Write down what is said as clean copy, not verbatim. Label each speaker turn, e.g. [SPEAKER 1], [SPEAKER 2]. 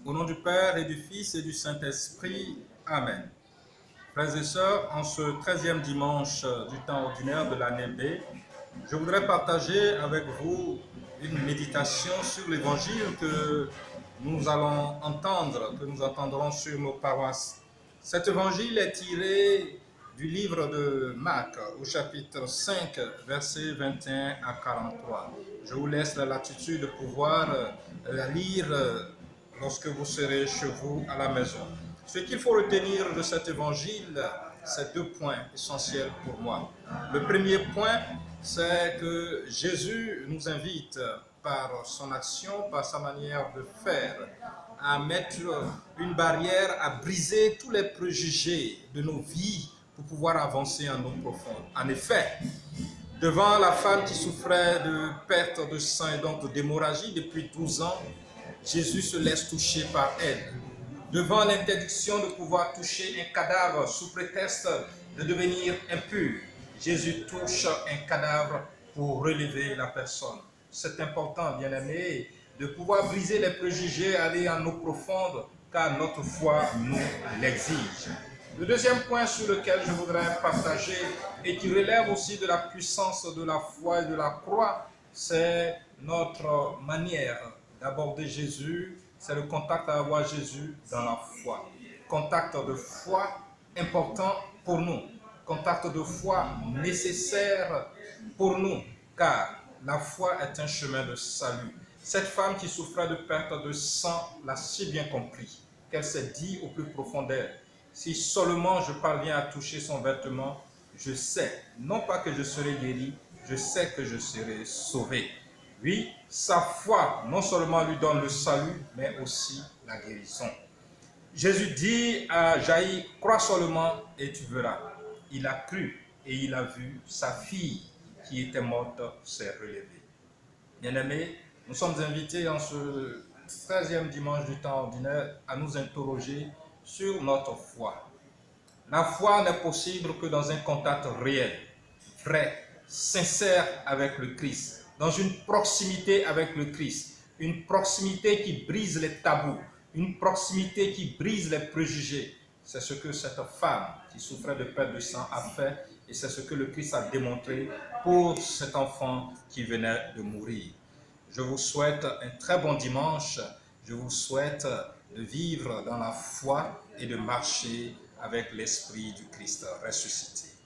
[SPEAKER 1] Au nom du Père et du Fils et du Saint-Esprit. Amen. Frères et sœurs, en ce 13e dimanche du temps ordinaire de l'année B, je voudrais partager avec vous une méditation sur l'évangile que nous allons entendre, que nous entendrons sur nos paroisses. Cet évangile est tiré du livre de Marc au chapitre 5, versets 21 à 43. Je vous laisse la latitude de pouvoir la lire lorsque vous serez chez vous à la maison. Ce qu'il faut retenir de cet évangile, c'est deux points essentiels pour moi. Le premier point, c'est que Jésus nous invite par son action, par sa manière de faire, à mettre une barrière, à briser tous les préjugés de nos vies pour pouvoir avancer en eau profonde. En effet, devant la femme qui souffrait de perte de sang et donc d'hémorragie depuis 12 ans, Jésus se laisse toucher par elle. Devant l'interdiction de pouvoir toucher un cadavre sous prétexte de devenir impur, Jésus touche un cadavre pour relever la personne. C'est important, bien-aimés, de pouvoir briser les préjugés, aller en eau profonde, car notre foi nous l'exige. Le deuxième point sur lequel je voudrais partager et qui relève aussi de la puissance de la foi et de la croix, c'est notre manière d'aborder Jésus, c'est le contact à avoir Jésus dans la foi. Contact de foi important pour nous, contact de foi nécessaire pour nous, car la foi est un chemin de salut. Cette femme qui souffrait de perte de sang l'a si bien compris qu'elle s'est dit au plus profond d'elle: si seulement je parviens à toucher son vêtement, je sais, non pas que je serai guéri, je sais que je serai sauvé. Oui, sa foi non seulement lui donne le salut, mais aussi la guérison. Jésus dit à Jaïr: crois seulement et tu verras. Il a cru et il a vu sa fille qui était morte s'est relevée. Bien-aimés, nous sommes invités en ce 13e dimanche du temps ordinaire à nous interroger sur notre foi. La foi n'est possible que dans un contact réel, vrai, sincère avec le Christ, dans une proximité avec le Christ, une proximité qui brise les tabous, une proximité qui brise les préjugés. C'est ce que cette femme qui souffrait de perte de sang a fait et c'est ce que le Christ a démontré pour cet enfant qui venait de mourir. Je vous souhaite un très bon dimanche. Je vous souhaite de vivre dans la foi et de marcher avec l'Esprit du Christ ressuscité.